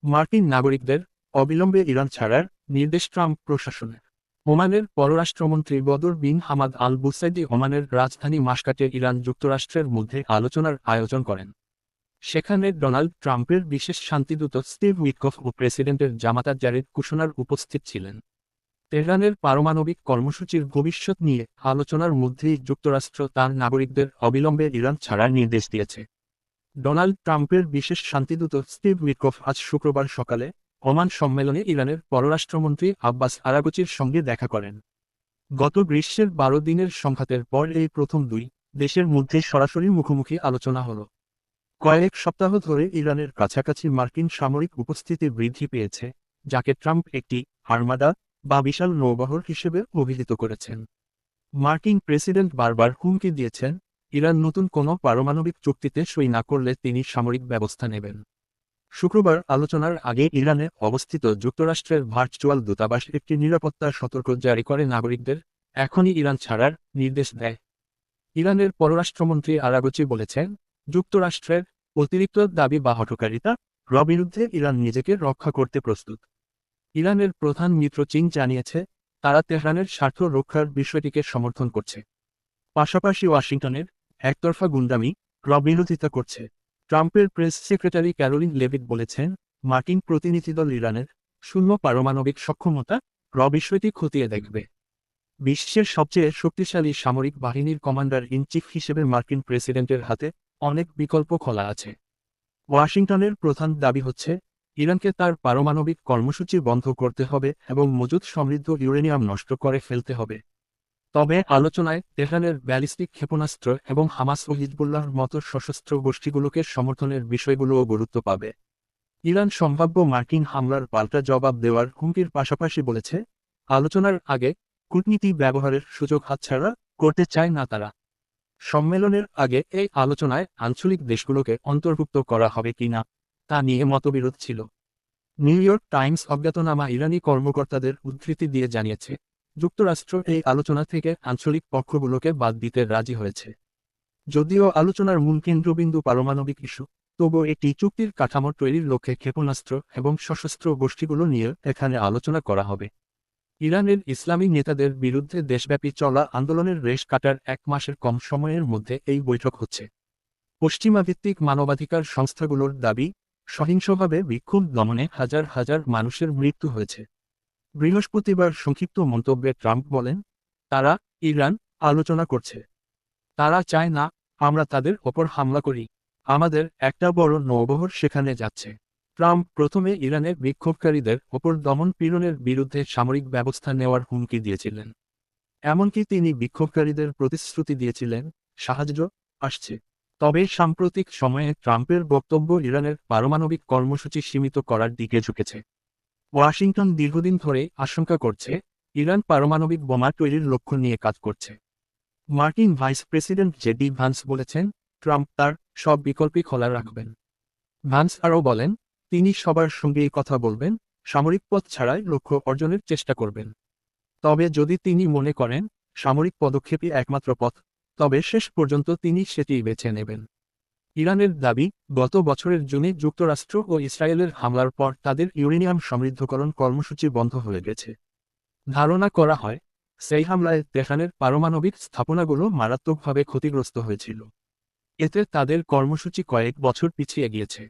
মার্কিন নাগরিকদের অবিলম্বে ইরান ছাড়ার নির্দেশ ট্রাম্প প্রশাসনের। ওমানের পররাষ্ট্রমন্ত্রী বদর বিন হামাদ আল বুসাইদি ওমানের রাজধানী মাসকাটে ইরান যুক্তরাষ্ট্রের মধ্যে আলোচনার আয়োজন করেন। সেখানে ডোনাল্ড ট্রাম্পের বিশেষ শান্তিদূত স্টিভ উইটকফ ও প্রেসিডেন্টের জামাতা জারেদ কুশনার উপস্থিত ছিলেন। তেহরানের পারমাণবিক কর্মসূচির ভবিষ্যৎ নিয়ে আলোচনার মধ্যেই যুক্তরাষ্ট্র তার নাগরিকদের অবিলম্বে ইরান ছাড়ার নির্দেশ দিয়েছে। ডোনাল্ড ট্রাম্পের বিশেষ শান্তিদূত স্টিভ উইটকফ আজ শুক্রবার সকালে ওমান সম্মেলনে ইরানের পররাষ্ট্রমন্ত্রী আব্বাস আরাগচির সঙ্গে দেখা করেন। গত গ্রীষ্মের ১২ দিনের সংঘাতের পর এই প্রথম দুই দেশের মধ্যে সরাসরি মুখোমুখি আলোচনা হল। কয়েক সপ্তাহ ধরে ইরানের কাছাকাছি মার্কিন সামরিক উপস্থিতি বৃদ্ধি পেয়েছে, যাকে ট্রাম্প একটি আর্মাদা বা বিশাল নৌবহর হিসেবে অভিহিত করেছেন। মার্কিন প্রেসিডেন্ট বারবার হুমকি দিয়েছেন, ইরান নতুন কোনো পারমাণবিক চুক্তিতে সই না করলে তিনি সামরিক ব্যবস্থা নেবেন। শুক্রবার আলোচনার আগে ইরানে অবস্থিত যুক্তরাষ্ট্রের ভার্চুয়াল দূতাবাস একটি নিরাপত্তা সতর্ক জারি করে নাগরিকদের এখনই ইরান ছাড়ার নির্দেশ দেয়। ইরানের পররাষ্ট্রমন্ত্রী আরাগচি বলেছেন, যুক্তরাষ্ট্রের অতিরিক্ত দাবি বা হঠকারিতা বিরুদ্ধে ইরান নিজেকে রক্ষা করতে প্রস্তুত। ইরানের প্রধান মিত্র চীন জানিয়েছে, তারা তেহরানের স্বার্থ রক্ষার বিষয়টিকে সমর্থন করছে। পাশাপাশি ওয়াশিংটনের একতরফা গুন্ডামি বিরোধিতা করছে। ট্রাম্পের প্রেস সেক্রেটারি ক্যারোলিন লেভিট বলেছেন, মার্কিন প্রতিনিধিদল ইরানের শূন্য পারমাণবিক সক্ষমতা বিষয়টি খতিয়ে দেখবে। বিশ্বের সবচেয়ে শক্তিশালী সামরিক বাহিনীর কমান্ডার ইন চিফ হিসেবে মার্কিন প্রেসিডেন্টের হাতে অনেক বিকল্প খোলা আছে। ওয়াশিংটনের প্রধান দাবি হচ্ছে, ইরানকে তার পারমাণবিক কর্মসূচি বন্ধ করতে হবে এবং মজুদ সমৃদ্ধ ইউরেনিয়াম নষ্ট করে ফেলতে হবে। তবে আলোচনায় তেহরানের ব্যালিস্টিক ক্ষেপণাস্ত্র এবং হামাস ও হিজবুল্লাহর মতো সশস্ত্র গোষ্ঠীগুলোকে সমর্থনের বিষয়গুলোও গুরুত্ব পাবে। ইরান সম্ভাব্য মার্কিন হামলার পাল্টা জবাব দেওয়ার হুমকির পাশাপাশি বলেছে, আলোচনার আগে কূটনীতি ব্যবহারের সুযোগ হাতছাড়া করতে চায় না তারা। সম্মেলনের আগে এই আলোচনায় আঞ্চলিক দেশগুলোকে অন্তর্ভুক্ত করা হবে কিনা তা নিয়ে মতবিরোধ ছিল। নিউ ইয়র্ক টাইমস অজ্ঞাতনামা ইরানি কর্মকর্তাদের উদ্ধৃতি দিয়ে জানিয়েছে, যুক্তরাষ্ট্র এই আলোচনা থেকে আঞ্চলিক পক্ষগুলোকে বাদ দিতে রাজি হয়েছে। যদিও আলোচনার মূল কেন্দ্রবিন্দু পারমাণবিক ইস্যু, তবুও একটি চুক্তির কাঠামো তৈরির লক্ষ্যে ক্ষেপণাস্ত্র এবং সশস্ত্র গোষ্ঠীগুলো নিয়ে এখানে আলোচনা করা হবে। ইরানের ইসলামী নেতাদের বিরুদ্ধে দেশব্যাপী চলা আন্দোলনের রেশ কাটার ১ মাসের কম সময়ের মধ্যে এই বৈঠক হচ্ছে। পশ্চিমাভিত্তিক মানবাধিকার সংস্থাগুলোর দাবি, সহিংসভাবে বিক্ষোভ দমনে হাজার হাজার মানুষের মৃত্যু হয়েছে। বৃহস্পতিবার সংক্ষিপ্ত মন্তব্যে ট্রাম্প বলেন, তারা ইরান আলোচনা করছে। তারা চায় না আমরা তাদের ওপর হামলা করি। আমাদের একটা বড় নৌবহর সেখানে যাচ্ছে। ট্রাম্প প্রথমে ইরানের বিক্ষোভকারীদের ওপর দমন পীড়নের বিরুদ্ধে সামরিক ব্যবস্থা নেওয়ার হুমকি দিয়েছিলেন। এমনকি তিনি বিক্ষোভকারীদের প্রতিশ্রুতি দিয়েছিলেন, সাহায্য আসছে। তবে সাম্প্রতিক সময়ে ট্রাম্পের বক্তব্য ইরানের পারমাণবিক কর্মসূচি সীমিত করার দিকে ঝুঁকেছে। ওয়াশিংটন দীর্ঘদিন ধরে আশঙ্কা করছে, ইরান পারমাণবিক বোমা তৈরির লক্ষ্য নিয়ে কাজ করছে। মার্কিন ভাইস প্রেসিডেন্ট জেডি ভান্স বলেছেন, ট্রাম্প তার সব বিকল্পই খোলা রাখবেন। ভান্স আরও বলেন, তিনি সবার সঙ্গেই কথা বলবেন, সামরিক পথ ছাড়াই লক্ষ্য অর্জনের চেষ্টা করবেন। তবে যদি তিনি মনে করেন সামরিক পদক্ষেপই একমাত্র পথ, তবে শেষ পর্যন্ত তিনি সেটিই বেছে নেবেন। ইরানের দাবি, গত বছরের জুনে যুক্তরাষ্ট্র ও ইসরায়েলের হামলার পর তাদের ইউরেনিয়াম সমৃদ্ধকরণ কর্মসূচি বন্ধ হয়ে গেছে। ধারণা করা হয়, সেই হামলায় তেহরানের পারমাণবিক স্থাপনাগুলো মারাত্মকভাবে ক্ষতিগ্রস্ত হয়েছিল। এতে তাদের কর্মসূচি কয়েক বছর পিছিয়ে গিয়েছে।